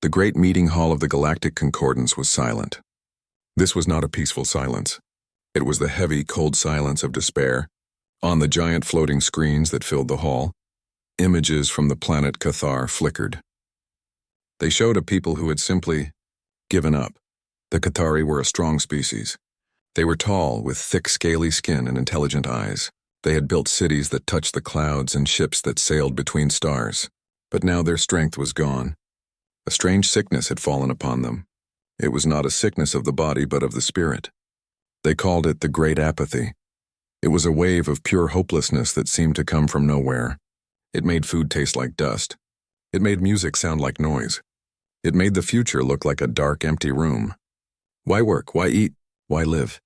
The great meeting hall of the Galactic Concordance was silent. This was not a peaceful silence. It was the heavy, cold silence of despair. On the giant floating screens that filled the hall, images from the planet Cathar flickered. They showed a people who had simply given up. The Cathari were a strong species. They were tall, with thick, scaly skin and intelligent eyes. They had built cities that touched the clouds and ships that sailed between stars. But now their strength was gone. A strange sickness had fallen upon them. It was not a sickness of the body, but of the spirit. They called it the Great Apathy. It was a wave of pure hopelessness that seemed to come from nowhere. It made food taste like dust. It made music sound like noise. It made the future look like a dark, empty room. Why work? Why eat? Why live?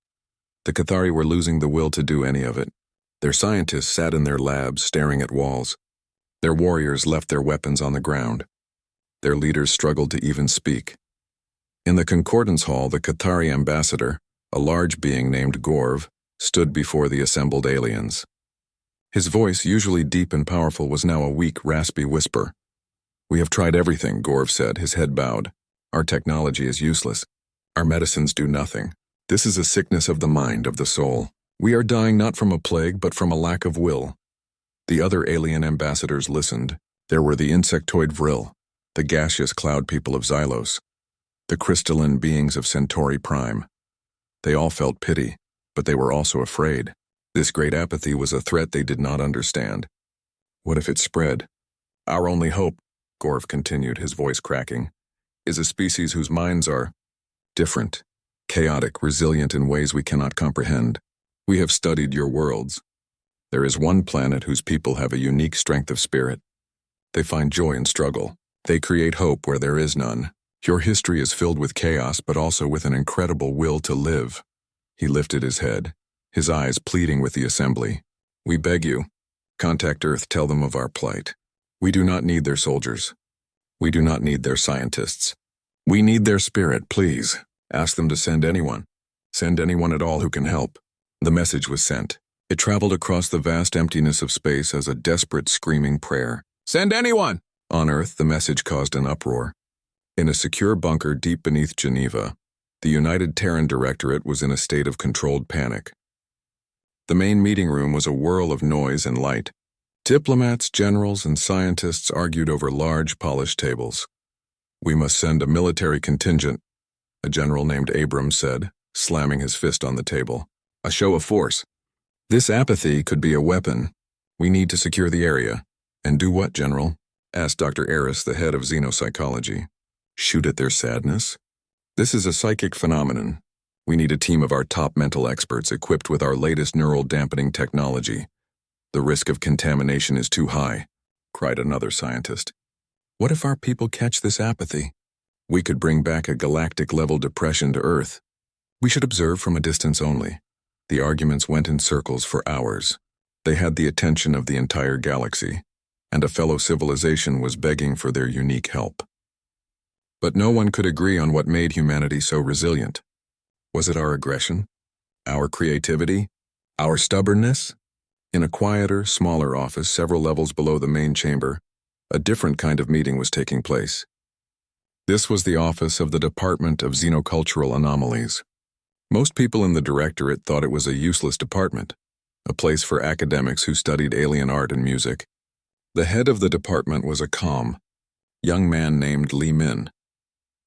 The Cathari were losing the will to do any of it. Their scientists sat in their labs staring at walls. Their warriors left their weapons on the ground. Their leaders struggled to even speak. In the Concordance Hall, the Cathari ambassador, a large being named Gorv, stood before the assembled aliens. His voice, usually deep and powerful, was now a weak, raspy whisper. "We have tried everything," Gorv said, his head bowed. "Our technology is useless. Our medicines do nothing. This is a sickness of the mind, of the soul. We are dying not from a plague, but from a lack of will." The other alien ambassadors listened. There were the insectoid Vril, the gaseous cloud people of Xylos, the crystalline beings of Centauri Prime. They all felt pity, but they were also afraid. This great apathy was a threat they did not understand. What if it spread? Our only hope, Gorv continued, his voice cracking, is a species whose minds are different, chaotic, resilient in ways we cannot comprehend. We have studied your worlds. There is one planet whose people have a unique strength of spirit. They find joy in struggle. They create hope where there is none. Your history is filled with chaos, but also with an incredible will to live. He lifted his head, his eyes pleading with the assembly. We beg you, contact Earth, tell them of our plight. We do not need their soldiers. We do not need their scientists. We need their spirit, please. Ask them to send anyone. Send anyone at all who can help. The message was sent. It traveled across the vast emptiness of space as a desperate, screaming prayer. Send anyone! On Earth, the message caused an uproar. In a secure bunker deep beneath Geneva, the United Terran Directorate was in a state of controlled panic. The main meeting room was a whirl of noise and light. Diplomats, generals, and scientists argued over large, polished tables. We must send a military contingent, a general named Abrams said, slamming his fist on the table. A show of force. This apathy could be a weapon. We need to secure the area. And do what, General? Asked Dr. Eris, the head of xenopsychology. Shoot at their sadness? This is a psychic phenomenon. We need a team of our top mental experts equipped with our latest neural dampening technology. The risk of contamination is too high, cried another scientist. What if our people catch this apathy? We could bring back a galactic-level depression to Earth. We should observe from a distance only. The arguments went in circles for hours. They had the attention of the entire galaxy, and a fellow civilization was begging for their unique help. But no one could agree on what made humanity so resilient. Was it our aggression? Our creativity? Our stubbornness? In a quieter, smaller office several levels below the main chamber, a different kind of meeting was taking place. This was the office of the Department of Xenocultural Anomalies. Most people in the Directorate thought it was a useless department, a place for academics who studied alien art and music. The head of the department was a calm, young man named Li Min.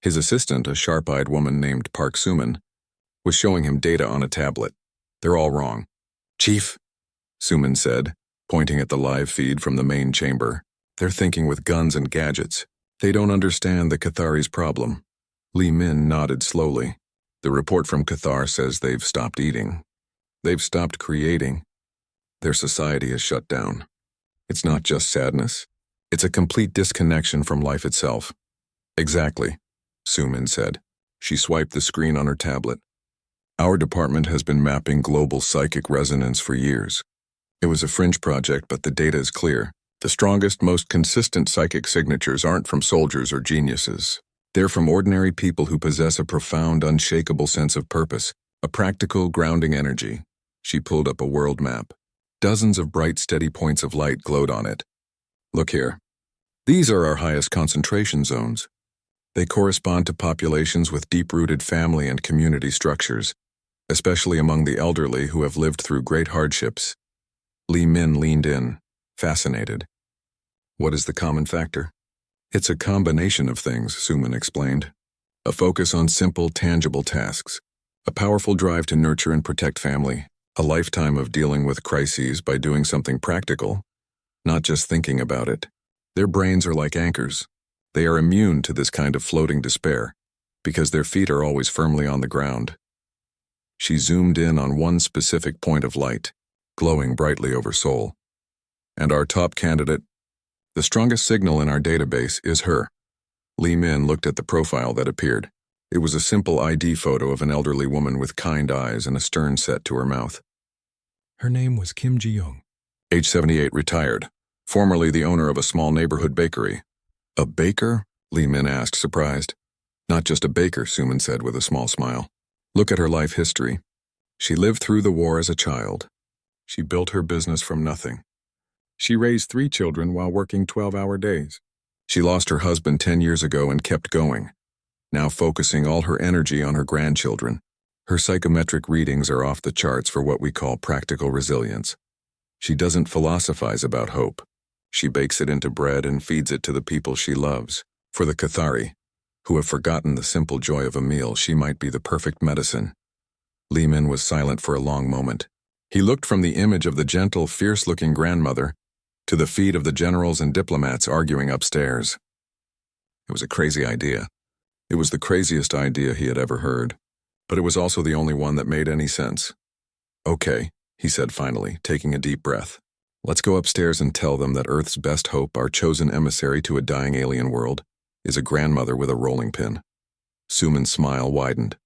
His assistant, a sharp-eyed woman named Park Suman, was showing him data on a tablet. They're all wrong. Chief, Suman said, pointing at the live feed from the main chamber. They're thinking with guns and gadgets. They don't understand the Cathari's problem. Li Min nodded slowly. The report from Cathar says they've stopped eating. They've stopped creating. Their society is shut down. It's not just sadness. It's a complete disconnection from life itself. Exactly, Suman said. She swiped the screen on her tablet. Our department has been mapping global psychic resonance for years. It was a fringe project, but the data is clear. The strongest, most consistent psychic signatures aren't from soldiers or geniuses. They're from ordinary people who possess a profound, unshakable sense of purpose, a practical, grounding energy. She pulled up a world map. Dozens of bright, steady points of light glowed on it. Look here. These are our highest concentration zones. They correspond to populations with deep-rooted family and community structures, especially among the elderly who have lived through great hardships. Li Min leaned in, fascinated. What is the common factor? It's a combination of things, Suman explained. A focus on simple, tangible tasks, a powerful drive to nurture and protect family, a lifetime of dealing with crises by doing something practical, not just thinking about it. Their brains are like anchors. They are immune to this kind of floating despair, because their feet are always firmly on the ground. She zoomed in on one specific point of light, glowing brightly over Seoul. And our top candidate, the strongest signal in our database, is her. Li Min looked at the profile that appeared. It was a simple ID photo of an elderly woman with kind eyes and a stern set to her mouth. Her name was Kim Ji-young. Age 78, retired, formerly the owner of a small neighborhood bakery. A baker? Li Min asked, surprised. Not just a baker, Suman said with a small smile. Look at her life history. She lived through the war as a child. She built her business from nothing. She raised 3 children while working 12-hour days. She lost her husband 10 years ago and kept going, now focusing all her energy on her grandchildren. Her psychometric readings are off the charts for what we call practical resilience. She doesn't philosophize about hope. She bakes it into bread and feeds it to the people she loves. For the Cathari, who have forgotten the simple joy of a meal, she might be the perfect medicine. Li Min was silent for a long moment. He looked from the image of the gentle, fierce-looking grandmother to the feed of the generals and diplomats arguing upstairs. It was a crazy idea. It was the craziest idea he had ever heard, but it was also the only one that made any sense. Okay, he said finally, taking a deep breath. Let's go upstairs and tell them that Earth's best hope, our chosen emissary to a dying alien world, is a grandmother with a rolling pin. Suman's smile widened.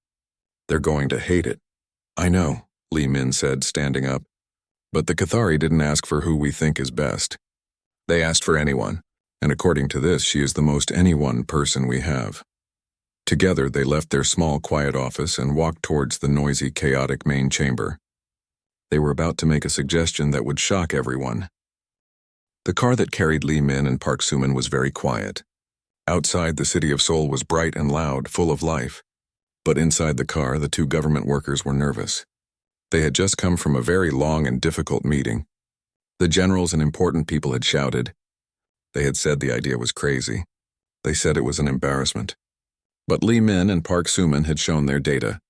They're going to hate it. I know, Li Min said, standing up. But the Cathari didn't ask for who we think is best. They asked for anyone, and according to this, she is the most anyone person we have. Together, they left their small, quiet office and walked towards the noisy, chaotic main chamber. They were about to make a suggestion that would shock everyone. The car that carried Li Min and Park Suman was very quiet. Outside, the city of Seoul was bright and loud, full of life. But inside the car, the 2 government workers were nervous. They had just come from a very long and difficult meeting. The generals and important people had shouted. They had said the idea was crazy. They said it was an embarrassment. But Li Min and Park Suman had shown their data.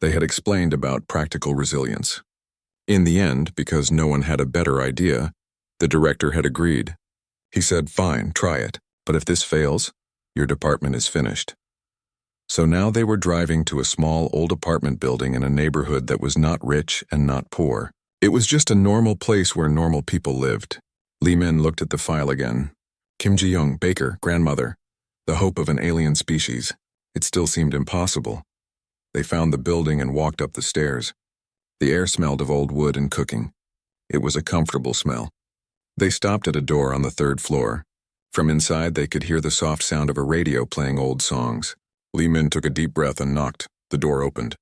They had explained about practical resilience. In the end, because no one had a better idea, the director had agreed. He said, fine, try it, but if this fails, your department is finished. So now they were driving to a small old apartment building in a neighborhood that was not rich and not poor. It was just a normal place where normal people lived. Li Min looked at the file again. Kim Ji-young, baker, grandmother, the hope of an alien species. It still seemed impossible. They found the building and walked up the stairs. The air smelled of old wood and cooking. It was a comfortable smell. They stopped at a door on the 3rd floor. From inside, they could hear the soft sound of a radio playing old songs. Li Min took a deep breath and knocked. The door opened.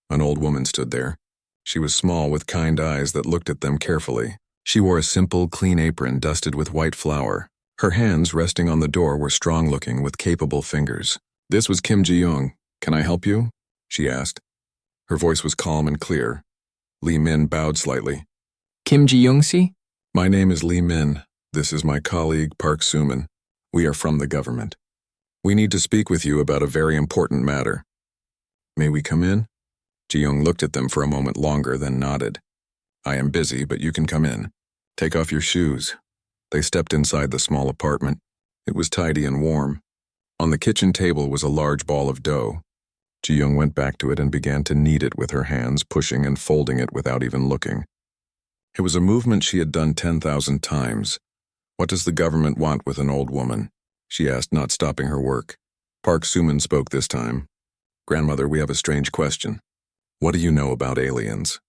An old woman stood there. She was small with kind eyes that looked at them carefully. She wore a simple, clean apron dusted with white flour. Her hands resting on the door were strong-looking with capable fingers. This was Kim Ji-young. Can I help you? She asked. Her voice was calm and clear. Li Min bowed slightly. Kim Ji-young-si? My name is Li Min. This is my colleague, Park Suman. We are from the government. We need to speak with you about a very important matter. May we come in? Ji-young looked at them for a moment longer, then nodded. I am busy, but you can come in. Take off your shoes. They stepped inside the small apartment. It was tidy and warm. On the kitchen table was a large ball of dough. Ji-young went back to it and began to knead it with her hands, pushing and folding it without even looking. It was a movement she had done 10,000 times. What does the government want with an old woman? She asked, not stopping her work. Park Suman spoke this time. Grandmother, we have a strange question. What do you know about aliens?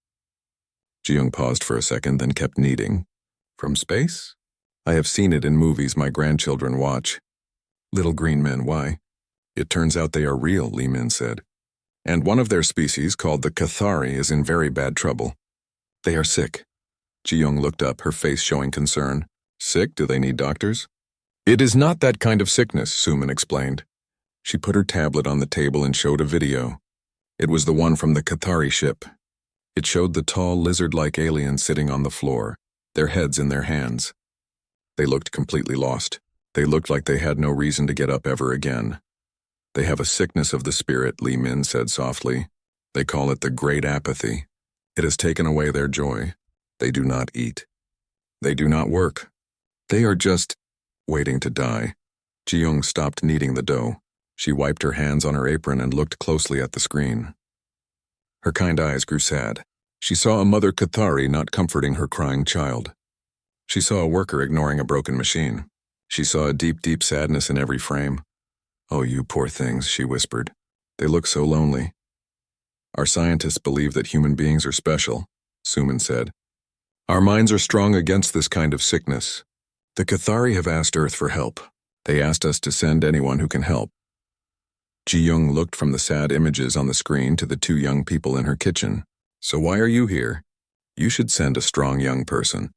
Ji-young paused for a second, then kept kneading. From space? I have seen it in movies my grandchildren watch. Little green men, why? It turns out they are real, Li Min said. And one of their species, called the Cathari, is in very bad trouble. They are sick. Ji-young looked up, her face showing concern. Sick? Do they need doctors? It is not that kind of sickness, Suman explained. She put her tablet on the table and showed a video. It was the one from the Cathari ship. It showed the tall, lizard-like aliens sitting on the floor, their heads in their hands. They looked completely lost. They looked like they had no reason to get up ever again. They have a sickness of the spirit, Li Min said softly. They call it the Great Apathy. It has taken away their joy. They do not eat. They do not work. They are just waiting to die. Ji-young stopped kneading the dough. She wiped her hands on her apron and looked closely at the screen. Her kind eyes grew sad. She saw a mother Cathari not comforting her crying child. She saw a worker ignoring a broken machine. She saw a deep, deep sadness in every frame. "Oh, you poor things," she whispered. "They look so lonely." "Our scientists believe that human beings are special," Suman said. "Our minds are strong against this kind of sickness. The Cathari have asked Earth for help. They asked us to send anyone who can help." Ji-young looked from the sad images on the screen to the two young people in her kitchen. "So why are you here? You should send a strong young person.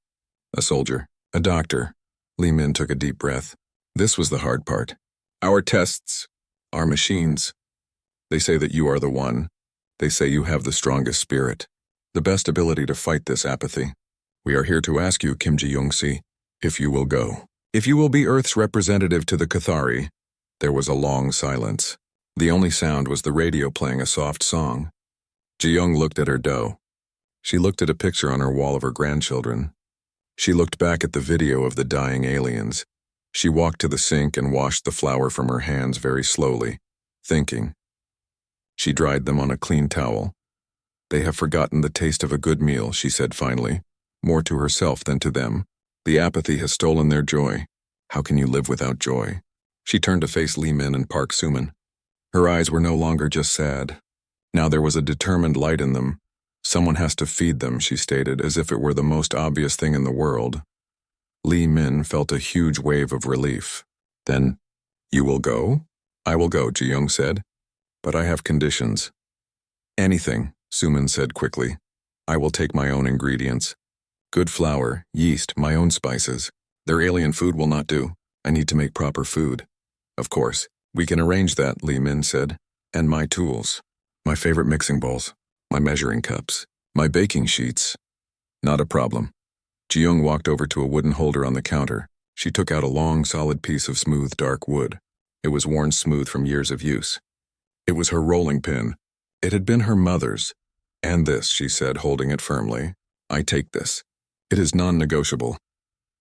A soldier, a doctor." Li Min took a deep breath. This was the hard part. "Our tests, our machines. They say that you are the one. They say you have the strongest spirit, the best ability to fight this apathy. We are here to ask you, Kim Ji-young-si, if you will go. If you will be Earth's representative to the Cathari." There was a long silence. The only sound was the radio playing a soft song. Ji-young looked at her dough. She looked at a picture on her wall of her grandchildren. She looked back at the video of the dying aliens. She walked to the sink and washed the flour from her hands very slowly, thinking. She dried them on a clean towel. "They have forgotten the taste of a good meal," she said finally, more to herself than to them. "The apathy has stolen their joy. How can you live without joy?" She turned to face Li Min and Park Suman. Her eyes were no longer just sad. Now there was a determined light in them. "Someone has to feed them," she stated, as if it were the most obvious thing in the world. Li Min felt a huge wave of relief. "Then, you will go?" "I will go," Ji-young said. "But I have conditions." "Anything," Suman said quickly. "I will take my own ingredients. Good flour, yeast, my own spices. Their alien food will not do. I need to make proper food." "Of course, we can arrange that," Li Min said. "And my tools. My favorite mixing bowls. My measuring cups. My baking sheets." "Not a problem." Ji-young walked over to a wooden holder on the counter. She took out a long, solid piece of smooth, dark wood. It was worn smooth from years of use. It was her rolling pin. It had been her mother's. "And this," she said, holding it firmly. "I take this. It is non-negotiable."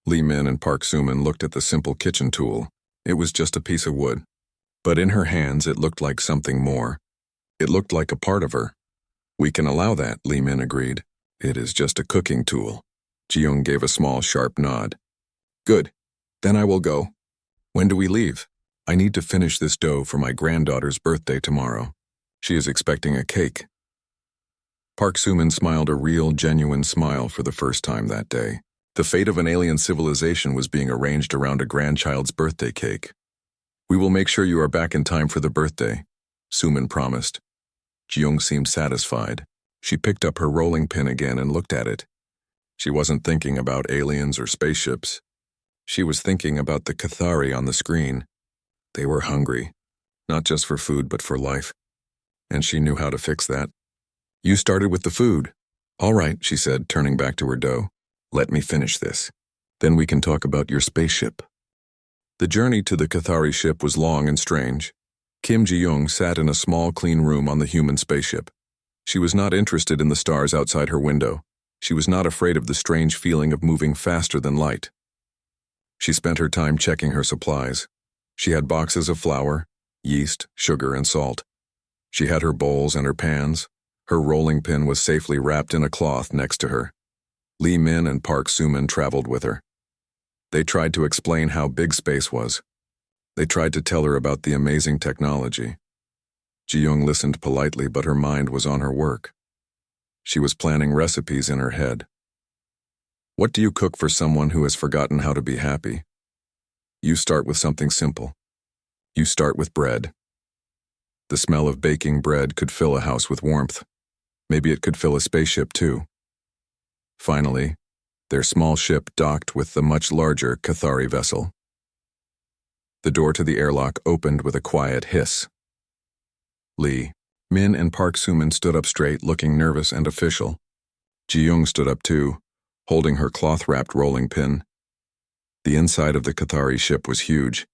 Li Min and Park Suman looked at the simple kitchen tool. It was just a piece of wood. But in her hands it looked like something more. It looked like a part of her. "We can allow that," Li Min agreed. "It is just a cooking tool." Ji-young gave a small, sharp nod. "Good. Then I will go. When do we leave? I need to finish this dough for my granddaughter's birthday tomorrow. She is expecting a cake." Park Suman smiled a real, genuine smile for the first time that day. The fate of an alien civilization was being arranged around a grandchild's birthday cake. "We will make sure you are back in time for the birthday," Suman promised. Ji-young seemed satisfied. She picked up her rolling pin again and looked at it. She wasn't thinking about aliens or spaceships. She was thinking about the Cathari on the screen. They were hungry, not just for food but for life. And she knew how to fix that. "You started with the food." "All right," she said, turning back to her dough. "Let me finish this. Then we can talk about your spaceship." The journey to the Cathari ship was long and strange. Kim Ji-young sat in a small, clean room on the human spaceship. She was not interested in the stars outside her window. She was not afraid of the strange feeling of moving faster than light. She spent her time checking her supplies. She had boxes of flour, yeast, sugar, and salt. She had her bowls and her pans. Her rolling pin was safely wrapped in a cloth next to her. Li Min and Park Suman traveled with her. They tried to explain how big space was. They tried to tell her about the amazing technology. Ji-young listened politely, but her mind was on her work. She was planning recipes in her head. What do you cook for someone who has forgotten how to be happy? You start with something simple. You start with bread. The smell of baking bread could fill a house with warmth. Maybe it could fill a spaceship too. Finally, their small ship docked with the much larger Cathari vessel. The door to the airlock opened with a quiet hiss. Lee, Min and Park Soo-min stood up straight, looking nervous and official. Ji-young stood up too, holding her cloth-wrapped rolling pin. The inside of the Cathari ship was huge.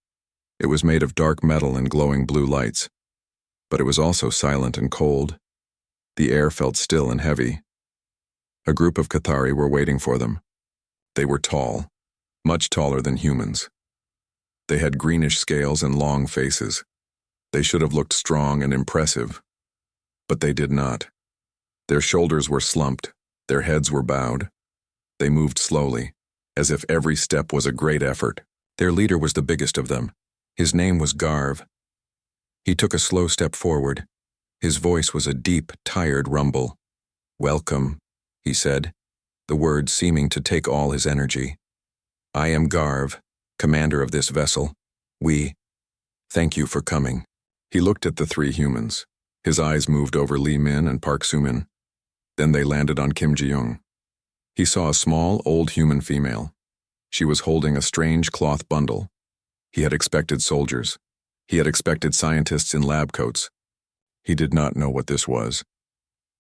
It was made of dark metal and glowing blue lights. But it was also silent and cold. The air felt still and heavy. A group of Cathari were waiting for them. They were tall, much taller than humans. They had greenish scales and long faces. They should have looked strong and impressive. But they did not. Their shoulders were slumped, their heads were bowed. They moved slowly, as if every step was a great effort. Their leader was the biggest of them. His name was Garv. He took a slow step forward. His voice was a deep, tired rumble. "Welcome," he said, the words seeming to take all his energy. "I am Garv, commander of this vessel. Thank you for coming." He looked at the three humans. His eyes moved over Lee Min and Park Soo-min. Then they landed on Kim Ji-young. He saw a small, old human female. She was holding a strange cloth bundle. He had expected soldiers. He had expected scientists in lab coats. He did not know what this was.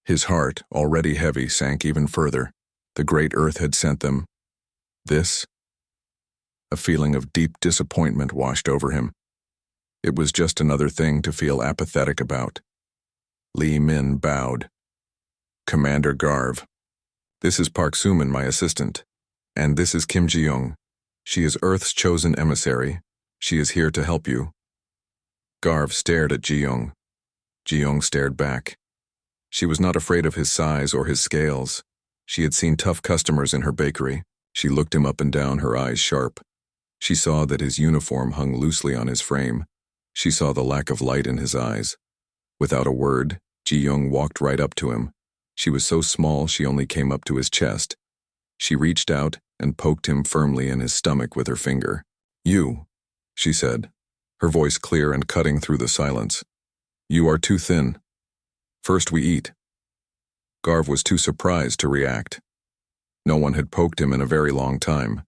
His heart, already heavy, sank even further. The great earth had sent them. This? A feeling of deep disappointment washed over him. It was just another thing to feel apathetic about. Lee Min bowed. "Commander Garv. This is Park Soo-min, my assistant. And this is Kim Ji-young. She is Earth's chosen emissary. She is here to help you." Garv stared at Ji-young. Ji-young stared back. She was not afraid of his size or his scales. She had seen tough customers in her bakery. She looked him up and down, her eyes sharp. She saw that his uniform hung loosely on his frame. She saw the lack of light in his eyes. Without a word, Ji-young walked right up to him. She was so small she only came up to his chest. She reached out and poked him firmly in his stomach with her finger. "You," she said, her voice clear and cutting through the silence. "You are too thin. First we eat." Garv was too surprised to react. No one had poked him in a very long time.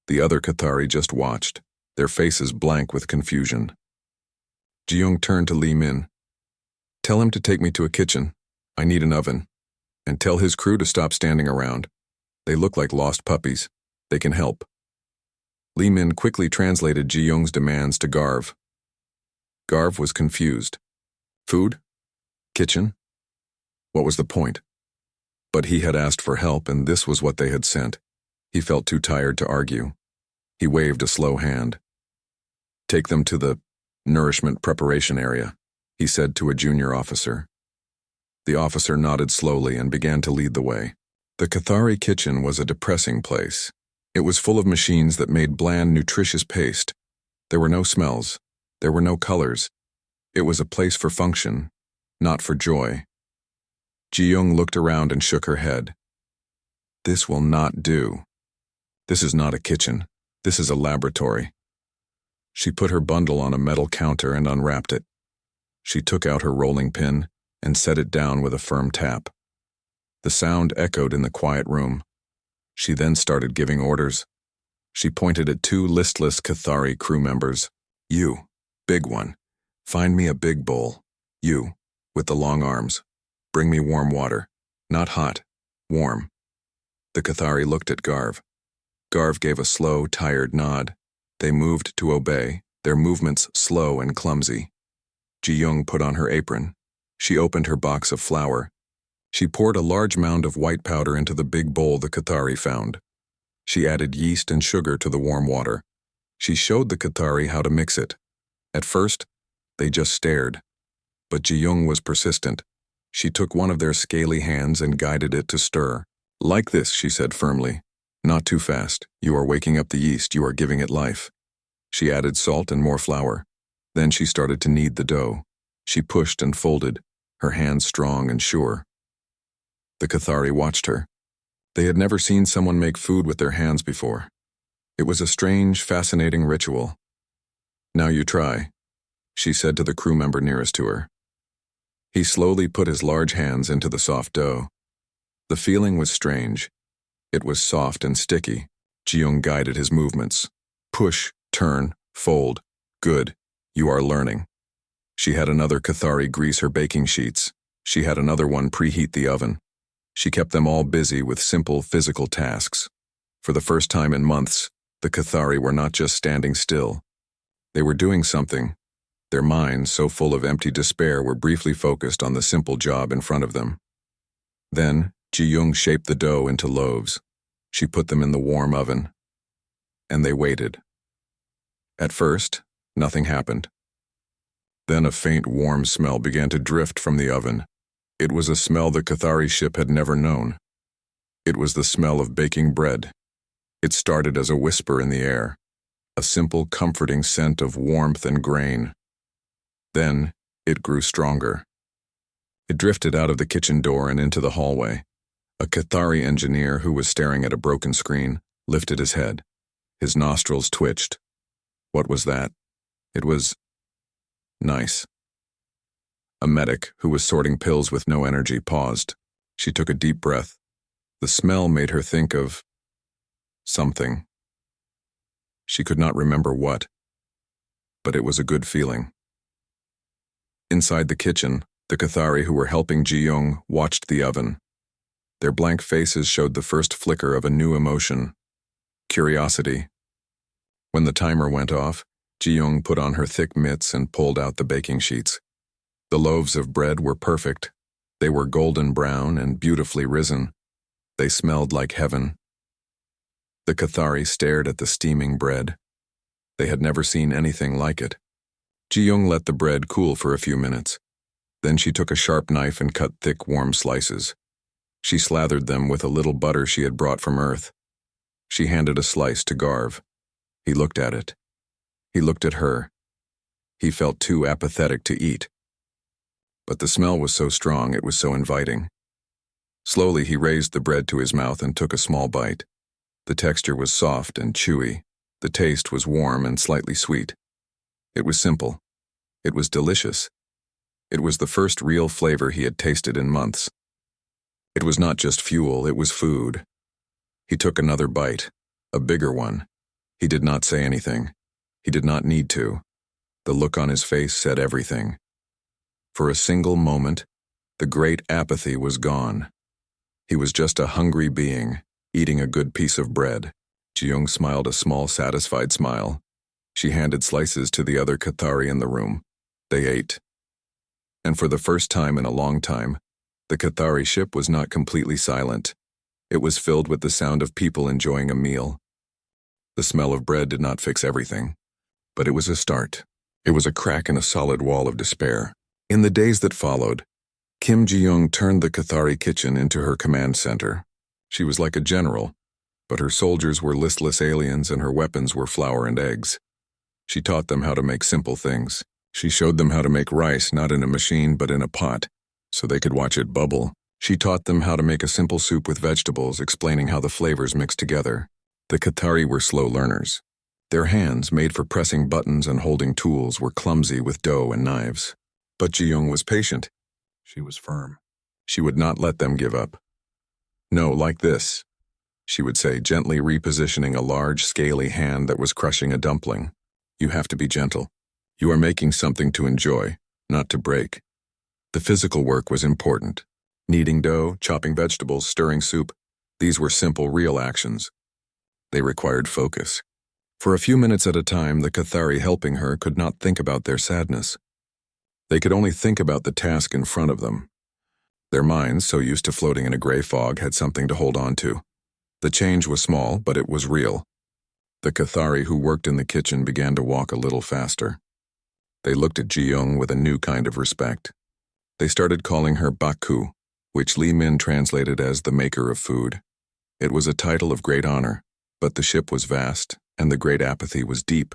The other Cathari just watched, their faces blank with confusion. Ji-young turned to Lee Min. "Tell him to take me to a kitchen. I need an oven. And tell his crew to stop standing around. They look like lost puppies. They can help." Lee Min quickly translated Ji-young's demands to Garv. Garv was confused. Food? Kitchen? What was the point? But he had asked for help, and this was what they had sent. He felt too tired to argue. He waved a slow hand. "Take them to the nourishment preparation area," he said to a junior officer. The officer nodded slowly and began to lead the way. The Cathari kitchen was a depressing place. It was full of machines that made bland, nutritious paste. There were no smells. There were no colors. It was a place for function, not for joy. Ji-young looked around and shook her head. "This will not do. This is not a kitchen. This is a laboratory." She put her bundle on a metal counter and unwrapped it. She took out her rolling pin and set it down with a firm tap. The sound echoed in the quiet room. She then started giving orders. She pointed at two listless Cathari crew members. "You, big one. Find me a big bowl. You, with the long arms. Bring me warm water. Not hot. Warm." The Cathari looked at Garv. Garv gave a slow, tired nod. They moved to obey, their movements slow and clumsy. Ji-young put on her apron. She opened her box of flour. She poured a large mound of white powder into the big bowl the Cathari found. She added yeast and sugar to the warm water. She showed the Cathari how to mix it. At first, they just stared. But Ji-young was persistent. She took one of their scaly hands and guided it to stir. "Like this," she said firmly. "Not too fast. You are waking up the yeast. You are giving it life." She added salt and more flour. Then she started to knead the dough. She pushed and folded, her hands strong and sure. The Cathari watched her. They had never seen someone make food with their hands before. It was a strange, fascinating ritual. "Now you try," she said to the crew member nearest to her. He slowly put his large hands into the soft dough. The feeling was strange. It was soft and sticky. Ji-young guided his movements. Push, turn, fold. Good. You are learning. She had another Cathari grease her baking sheets. She had another one preheat the oven. She kept them all busy with simple physical tasks. For the first time in months, the Cathari were not just standing still. They were doing something. Their minds, so full of empty despair, were briefly focused on the simple job in front of them. Then, Ji-young shaped the dough into loaves. She put them in the warm oven. And they waited. At first, nothing happened. Then a faint, warm smell began to drift from the oven. It was a smell the Cathari ship had never known. It was the smell of baking bread. It started as a whisper in the air, a simple, comforting scent of warmth and grain. Then, it grew stronger. It drifted out of the kitchen door and into the hallway. A Cathari engineer who was staring at a broken screen lifted his head. His nostrils twitched. What was that? It was nice. A medic who was sorting pills with no energy paused. She took a deep breath. The smell made her think of something. She could not remember what, but it was a good feeling. Inside the kitchen, the Cathari who were helping Ji-young watched the oven. Their blank faces showed the first flicker of a new emotion, curiosity. When the timer went off, Ji-young put on her thick mitts and pulled out the baking sheets. The loaves of bread were perfect. They were golden brown and beautifully risen. They smelled like heaven. The Cathari stared at the steaming bread. They had never seen anything like it. Ji-young let the bread cool for a few minutes. Then she took a sharp knife and cut thick, warm slices. She slathered them with a little butter she had brought from Earth. She handed a slice to Garv. He looked at it. He looked at her. He felt too apathetic to eat. But the smell was so strong, it was so inviting. Slowly he raised the bread to his mouth and took a small bite. The texture was soft and chewy. The taste was warm and slightly sweet. It was simple. It was delicious. It was the first real flavor he had tasted in months. It was not just fuel, it was food. He took another bite, a bigger one. He did not say anything. He did not need to. The look on his face said everything. For a single moment, the great apathy was gone. He was just a hungry being, eating a good piece of bread. Ji-young smiled a small, satisfied smile. She handed slices to the other Cathari in the room. They ate. And for the first time in a long time, the Cathari ship was not completely silent. It was filled with the sound of people enjoying a meal. The smell of bread did not fix everything, but it was a start. It was a crack in a solid wall of despair. In the days that followed, Kim Ji-young turned the Cathari kitchen into her command center. She was like a general, but her soldiers were listless aliens and her weapons were flour and eggs. She taught them how to make simple things. She showed them how to make rice not in a machine but in a pot, so they could watch it bubble. She taught them how to make a simple soup with vegetables, explaining how the flavors mixed together. The Cathari were slow learners. Their hands, made for pressing buttons and holding tools, were clumsy with dough and knives. But Ji-young was patient. She was firm. She would not let them give up. No, like this, she would say, gently repositioning a large, scaly hand that was crushing a dumpling. You have to be gentle. You are making something to enjoy, not to break. The physical work was important. Kneading dough, chopping vegetables, stirring soup. These were simple, real actions. They required focus. For a few minutes at a time, the Cathari helping her could not think about their sadness. They could only think about the task in front of them. Their minds, so used to floating in a gray fog, had something to hold on to. The change was small, but it was real. The Cathari who worked in the kitchen began to walk a little faster. They looked at Ji-young with a new kind of respect. They started calling her Baku, which Lee Min translated as the maker of food. It was a title of great honor, but the ship was vast, and the great apathy was deep.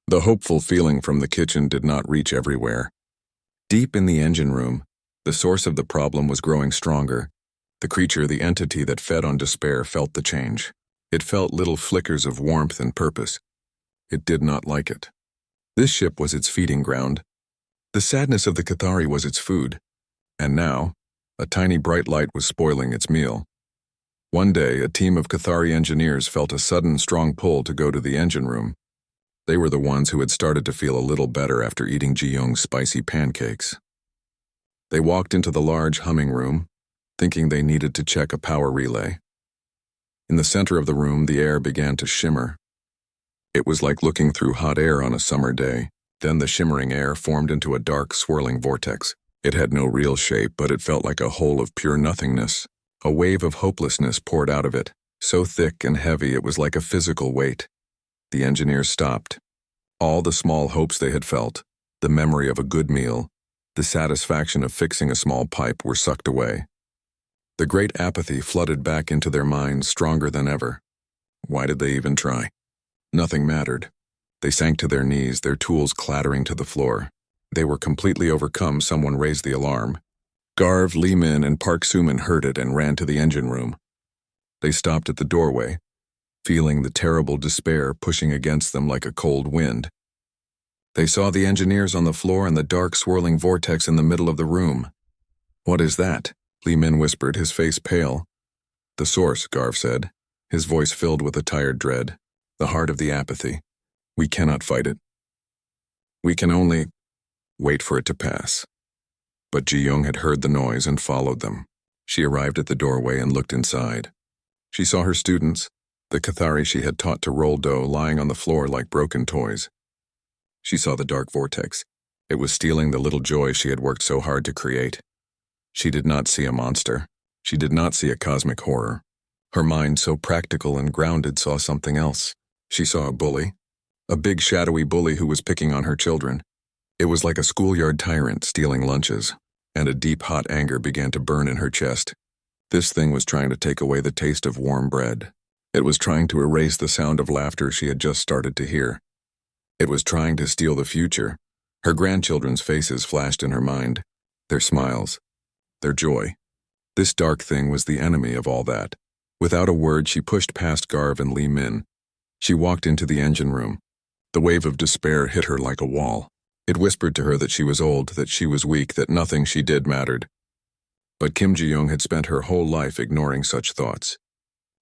The hopeful feeling from the kitchen did not reach everywhere. Deep in the engine room, the source of the problem was growing stronger. The creature, the entity that fed on despair, felt the change. It felt little flickers of warmth and purpose. It did not like it. This ship was its feeding ground. The sadness of the Cathari was its food. And now, a tiny bright light was spoiling its meal. One day, a team of Cathari engineers felt a sudden, strong pull to go to the engine room. They were the ones who had started to feel a little better after eating Ji-young's spicy pancakes. They walked into the large humming room, thinking they needed to check a power relay. In the center of the room, the air began to shimmer. It was like looking through hot air on a summer day. Then the shimmering air formed into a dark, swirling vortex. It had no real shape, but it felt like a hole of pure nothingness. A wave of hopelessness poured out of it, so thick and heavy it was like a physical weight. The engineers stopped. All the small hopes they had felt, the memory of a good meal, the satisfaction of fixing a small pipe were sucked away. The great apathy flooded back into their minds stronger than ever. Why did they even try? Nothing mattered. They sank to their knees, their tools clattering to the floor. They were completely overcome. Someone raised the alarm. Garv, Lee Min, and Park Soo-min heard it and ran to the engine room. They stopped at the doorway, feeling the terrible despair pushing against them like a cold wind. They saw the engineers on the floor and the dark swirling vortex in the middle of the room. "What is that?" Lee Min whispered, his face pale. "The source," Garv said, his voice filled with a tired dread. "The heart of the apathy. We cannot fight it. We can only wait for it to pass." But Ji-young had heard the noise and followed them. She arrived at the doorway and looked inside. She saw her students, the Cathari she had taught to roll dough, lying on the floor like broken toys. She saw the dark vortex. It was stealing the little joy she had worked so hard to create. She did not see a monster. She did not see a cosmic horror. Her mind, so practical and grounded, saw something else. She saw a bully. A big shadowy bully who was picking on her children. It was like a schoolyard tyrant stealing lunches, and a deep hot anger began to burn in her chest. This thing was trying to take away the taste of warm bread. It was trying to erase the sound of laughter she had just started to hear. It was trying to steal the future. Her grandchildren's faces flashed in her mind, their smiles, their joy. This dark thing was the enemy of all that. Without a word, she pushed past Garv and Lee Min. She walked into the engine room. The wave of despair hit her like a wall. It whispered to her that she was old, that she was weak, that nothing she did mattered. But Kim Ji-young had spent her whole life ignoring such thoughts.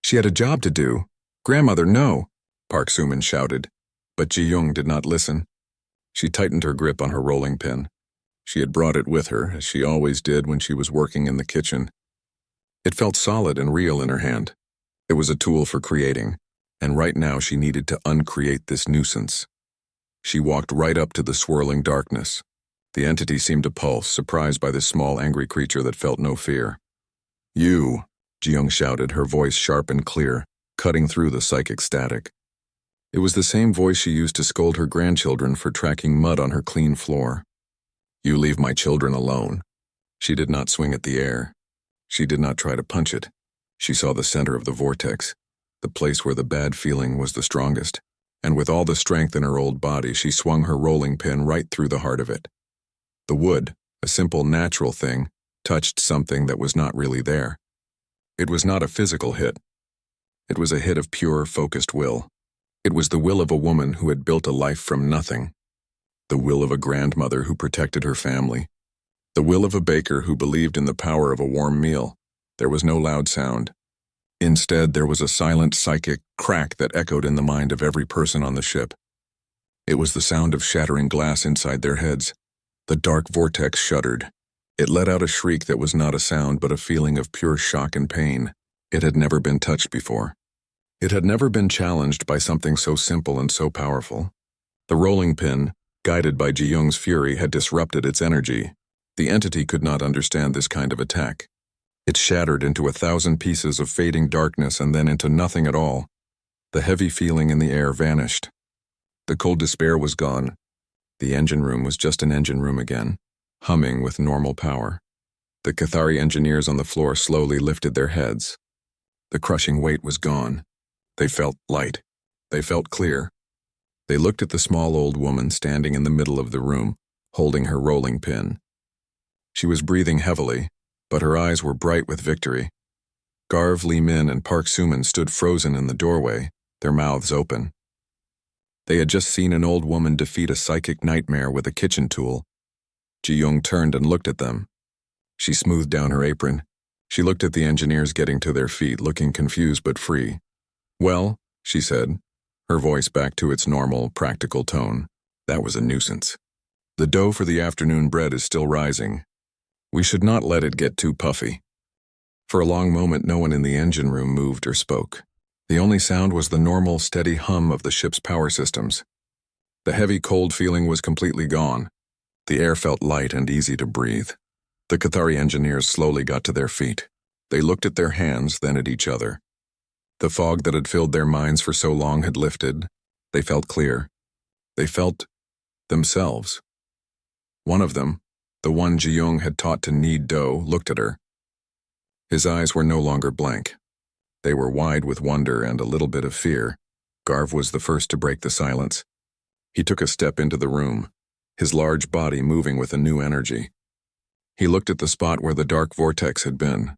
She had a job to do. "Grandmother, no!" Park Soo-min shouted. But Ji-young did not listen. She tightened her grip on her rolling pin. She had brought it with her, as she always did when she was working in the kitchen. It felt solid and real in her hand. It was a tool for creating, and right now she needed to uncreate this nuisance. She walked right up to the swirling darkness. The entity seemed to pulse, surprised by this small, angry creature that felt no fear. "You," Ji-young shouted, her voice sharp and clear, cutting through the psychic static. It was the same voice she used to scold her grandchildren for tracking mud on her clean floor. "You leave my children alone." She did not swing at the air. She did not try to punch it. She saw the center of the vortex, the place where the bad feeling was the strongest, and with all the strength in her old body, she swung her rolling pin right through the heart of it. The wood, a simple, natural thing, touched something that was not really there. It was not a physical hit. It was a hit of pure, focused will. It was the will of a woman who had built a life from nothing. The will of a grandmother who protected her family. The will of a baker who believed in the power of a warm meal. There was no loud sound. Instead, there was a silent psychic crack that echoed in the mind of every person on the ship. It was the sound of shattering glass inside their heads. The dark vortex shuddered. It let out a shriek that was not a sound but a feeling of pure shock and pain. It had never been touched before. It had never been challenged by something so simple and so powerful. The rolling pin, guided by Ji-young's fury, had disrupted its energy. The entity could not understand this kind of attack. It shattered into 1,000 pieces of fading darkness and then into nothing at all. The heavy feeling in the air vanished. The cold despair was gone. The engine room was just an engine room again, humming with normal power. The Cathari engineers on the floor slowly lifted their heads. The crushing weight was gone. They felt light. They felt clear. They looked at the small old woman standing in the middle of the room, holding her rolling pin. She was breathing heavily, but her eyes were bright with victory. Garv, Lee Min, and Park Soo-min stood frozen in the doorway, their mouths open. They had just seen an old woman defeat a psychic nightmare with a kitchen tool. Ji-young turned and looked at them. She smoothed down her apron. She looked at the engineers getting to their feet, looking confused but free. "Well," she said, her voice back to its normal, practical tone. That was a nuisance. The dough for the afternoon bread is still rising. We should not let it get too puffy. For a long moment, no one in the engine room moved or spoke. The only sound was the normal, steady hum of the ship's power systems. The heavy, cold feeling was completely gone. The air felt light and easy to breathe. The Cathari engineers slowly got to their feet. They looked at their hands, then at each other. The fog that had filled their minds for so long had lifted. They felt clear. They felt themselves. One of them, the one Ji-young had taught to knead dough, looked at her. His eyes were no longer blank. They were wide with wonder and a little bit of fear. Garv was the first to break the silence. He took a step into the room, his large body moving with a new energy. He looked at the spot where the dark vortex had been.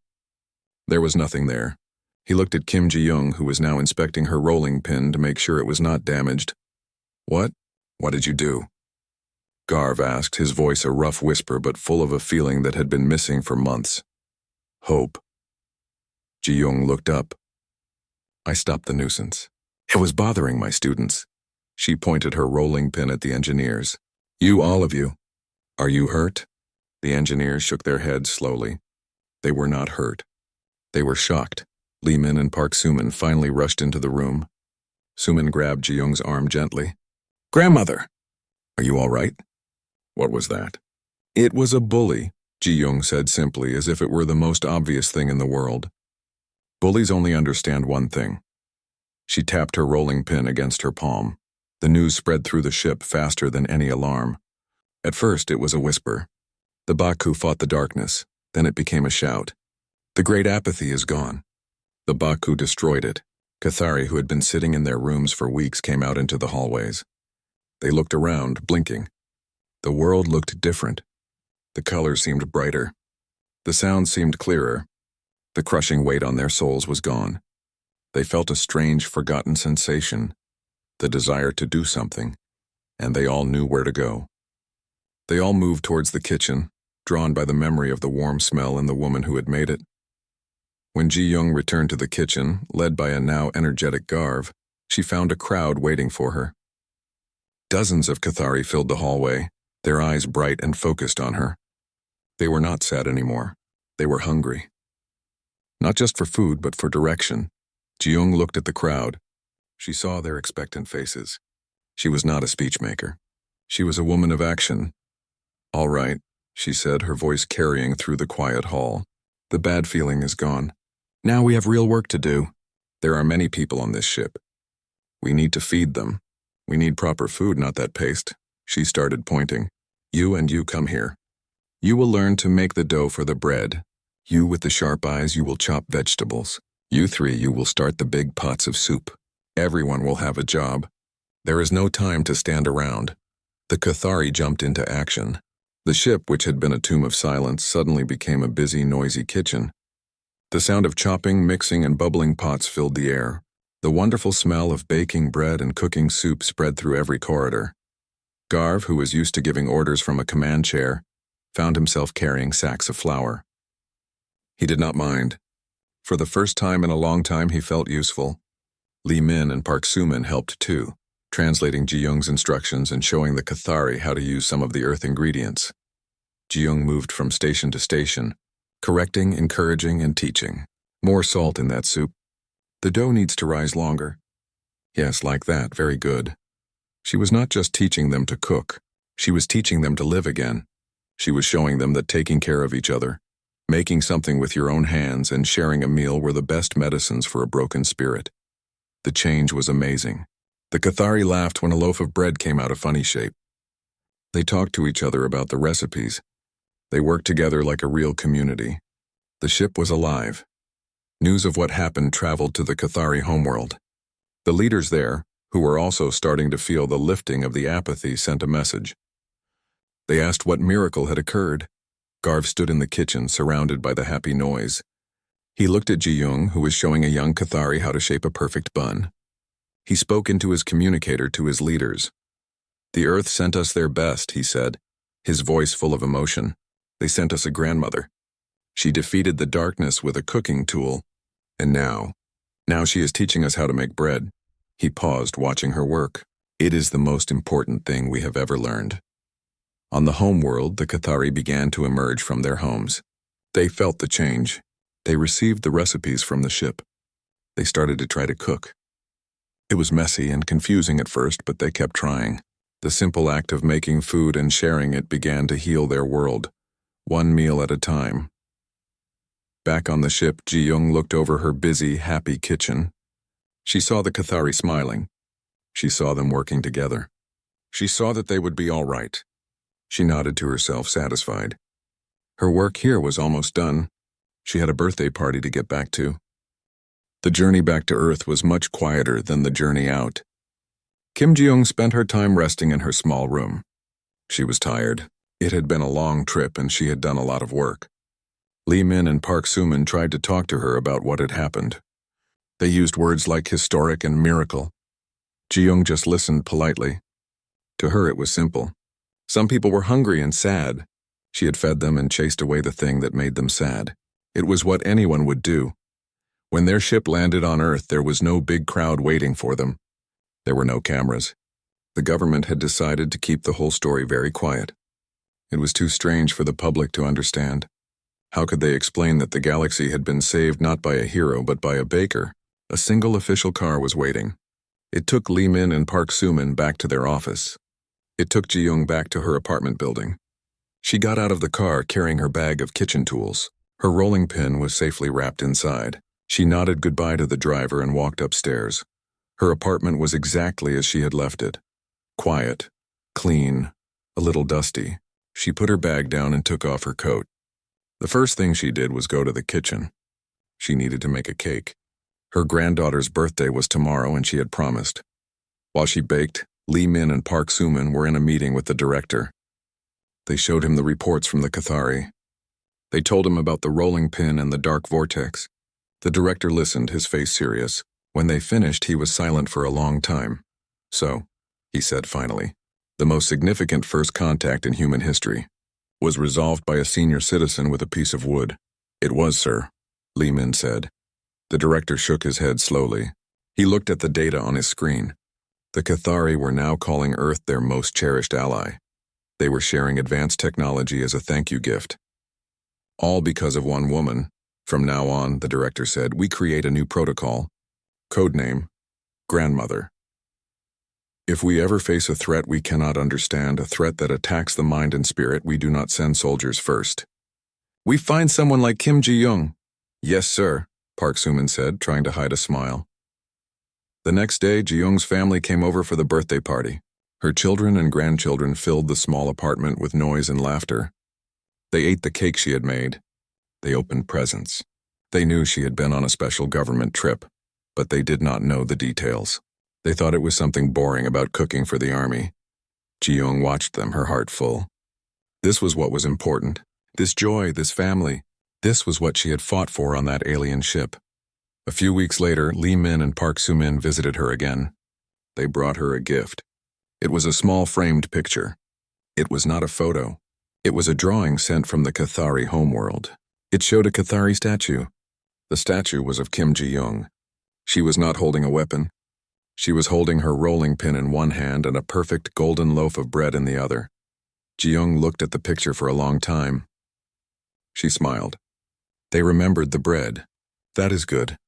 There was nothing there. He looked at Kim Ji-young, who was now inspecting her rolling pin to make sure it was not damaged. What? What did you do? Garv asked, his voice a rough whisper but full of a feeling that had been missing for months. Hope. Ji-young looked up. I stopped the nuisance. It was bothering my students. She pointed her rolling pin at the engineers. You, all of you. Are you hurt? The engineers shook their heads slowly. They were not hurt. They were shocked. Lee Min and Park Suman finally rushed into the room. Suman grabbed Ji-young's arm gently. Grandmother! Are you all right? What was that? It was a bully, Ji-young said simply, as if it were the most obvious thing in the world. Bullies only understand one thing. She tapped her rolling pin against her palm. The news spread through the ship faster than any alarm. At first, it was a whisper. The Baku fought the darkness. Then it became a shout. The great apathy is gone. The Baku destroyed it. Cathari, who had been sitting in their rooms for weeks, came out into the hallways. They looked around, blinking. The world looked different. The colors seemed brighter. The sounds seemed clearer. The crushing weight on their souls was gone. They felt a strange, forgotten sensation, the desire to do something, and they all knew where to go. They all moved towards the kitchen, drawn by the memory of the warm smell and the woman who had made it. When Ji-young returned to the kitchen, led by a now energetic Garv, she found a crowd waiting for her. Dozens of Cathari filled the hallway, their eyes bright and focused on her. They were not sad anymore. They were hungry. Not just for food, but for direction. Ji-young looked at the crowd. She saw their expectant faces. She was not a speechmaker. She was a woman of action. All right, she said, her voice carrying through the quiet hall. The bad feeling is gone. Now we have real work to do. There are many people on this ship. We need to feed them. We need proper food, not that paste. She started pointing. You and you come here. You will learn to make the dough for the bread. You with the sharp eyes, you will chop vegetables. You three, you will start the big pots of soup. Everyone will have a job. There is no time to stand around. The Cathari jumped into action. The ship, which had been a tomb of silence, suddenly became a busy, noisy kitchen. The sound of chopping, mixing, and bubbling pots filled the air. The wonderful smell of baking bread and cooking soup spread through every corridor. Garv, who was used to giving orders from a command chair, found himself carrying sacks of flour. He did not mind. For the first time in a long time, he felt useful. Lee Min and Park Suman helped too, translating Ji-young's instructions and showing the Cathari how to use some of the earth ingredients. Ji-young moved from station to station, correcting, encouraging, and teaching. More salt in that soup. The dough needs to rise longer. Yes, like that, very good. She was not just teaching them to cook. She was teaching them to live again. She was showing them that taking care of each other, making something with your own hands, and sharing a meal were the best medicines for a broken spirit. The change was amazing. The Cathari laughed when a loaf of bread came out a funny shape. They talked to each other about the recipes. They worked together like a real community. The ship was alive. News of what happened traveled to the Cathari homeworld. The leaders there, who were also starting to feel the lifting of the apathy, sent a message. They asked what miracle had occurred. Garv stood in the kitchen, surrounded by the happy noise. He looked at Ji-young, who was showing a young Cathari how to shape a perfect bun. He spoke into his communicator to his leaders. The earth sent us their best, he said, his voice full of emotion. They sent us a grandmother. She defeated the darkness with a cooking tool, and now she is teaching us how to make bread. He paused, watching her work. It is the most important thing we have ever learned. On the home world, the Cathari began to emerge from their homes. They felt the change. They received the recipes from the ship. They started to try to cook. It was messy and confusing at first, but they kept trying. The simple act of making food and sharing it began to heal their world, one meal at a time. Back on the ship, Ji-young looked over her busy, happy kitchen. She saw the Cathari smiling. She saw them working together. She saw that they would be all right. She nodded to herself, satisfied. Her work here was almost done. She had a birthday party to get back to. The journey back to Earth was much quieter than the journey out. Kim Ji-young spent her time resting in her small room. She was tired. It had been a long trip and she had done a lot of work. Lee Min and Park Soo-min tried to talk to her about what had happened. They used words like historic and miracle. Ji-young just listened politely. To her it was simple. Some people were hungry and sad. She had fed them and chased away the thing that made them sad. It was what anyone would do. When their ship landed on Earth, there was no big crowd waiting for them. There were no cameras. The government had decided to keep the whole story very quiet. It was too strange for the public to understand. How could they explain that the galaxy had been saved not by a hero but by a baker? A single official car was waiting. It took Lee Min and Park Soo-min back to their office. It took Ji-young back to her apartment building. She got out of the car carrying her bag of kitchen tools. Her rolling pin was safely wrapped inside. She nodded goodbye to the driver and walked upstairs. Her apartment was exactly as she had left it. Quiet, clean, a little dusty. She put her bag down and took off her coat. The first thing she did was go to the kitchen. She needed to make a cake. Her granddaughter's birthday was tomorrow and she had promised. While she baked, Lee Min and Park Soo-min were in a meeting with the director. They showed him the reports from the Cathari. They told him about the rolling pin and the dark vortex. The director listened, his face serious. When they finished, he was silent for a long time. So, he said finally, the most significant first contact in human history was resolved by a senior citizen with a piece of wood. It was, sir, Lee Min said. The director shook his head slowly. He looked at the data on his screen. The Cathari were now calling Earth their most cherished ally. They were sharing advanced technology as a thank you gift. All because of one woman. From now on, the director said, we create a new protocol. Codename, Grandmother. If we ever face a threat we cannot understand, a threat that attacks the mind and spirit, we do not send soldiers first. We find someone like Kim Ji-young. Yes, sir, Park Soo-min said, trying to hide a smile. The next day, Ji-young's family came over for the birthday party. Her children and grandchildren filled the small apartment with noise and laughter. They ate the cake she had made. They opened presents. They knew she had been on a special government trip, but they did not know the details. They thought it was something boring about cooking for the army. Ji-young watched them, her heart full. This was what was important. This joy, this family. This was what she had fought for on that alien ship. A few weeks later, Lee Min and Park Soo-min visited her again. They brought her a gift. It was a small framed picture. It was not a photo. It was a drawing sent from the Cathari homeworld. It showed a Cathari statue. The statue was of Kim Ji-young. She was not holding a weapon. She was holding her rolling pin in one hand and a perfect golden loaf of bread in the other. Ji-young looked at the picture for a long time. She smiled. They remembered the bread. That is good.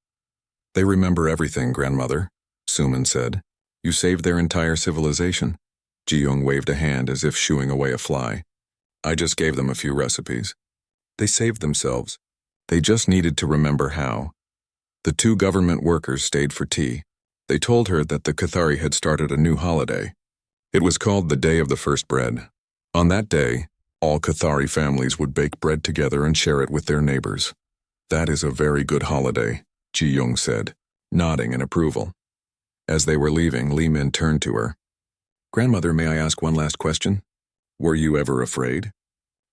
They remember everything, Grandmother, Soo-min said. You saved their entire civilization. Ji-young waved a hand as if shooing away a fly. I just gave them a few recipes. They saved themselves. They just needed to remember how. The two government workers stayed for tea. They told her that the Cathari had started a new holiday. It was called the Day of the First Bread. On that day, all Cathari families would bake bread together and share it with their neighbors. That is a very good holiday, Ji-young said, nodding in approval. As they were leaving, Lee Min turned to her. Grandmother, may I ask one last question? Were you ever afraid?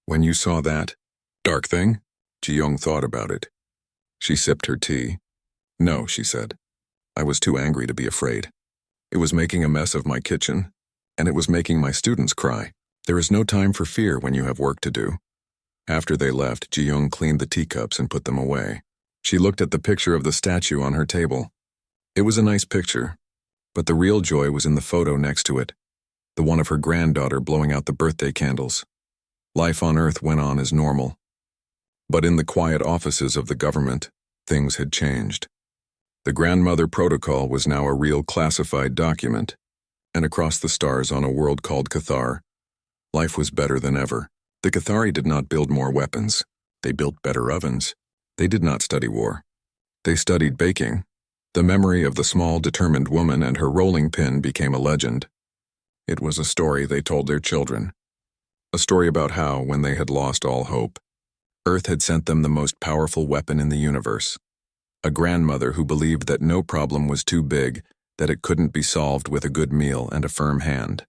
When you saw that dark thing? Ji-young thought about it. She sipped her tea. No, she said. I was too angry to be afraid. It was making a mess of my kitchen, and it was making my students cry. There is no time for fear when you have work to do. After they left, Ji-young cleaned the teacups and put them away. She looked at the picture of the statue on her table. It was a nice picture. But the real joy was in the photo next to it, the one of her granddaughter blowing out the birthday candles. Life on Earth went on as normal. But in the quiet offices of the government, things had changed. The grandmother protocol was now a real classified document, and across the stars on a world called Cathar, life was better than ever. The Cathari did not build more weapons. They built better ovens. They did not study war. They studied baking. The memory of the small, determined woman and her rolling pin became a legend. It was a story they told their children. A story about how, when they had lost all hope, Earth had sent them the most powerful weapon in the universe. A grandmother who believed that no problem was too big, that it couldn't be solved with a good meal and a firm hand.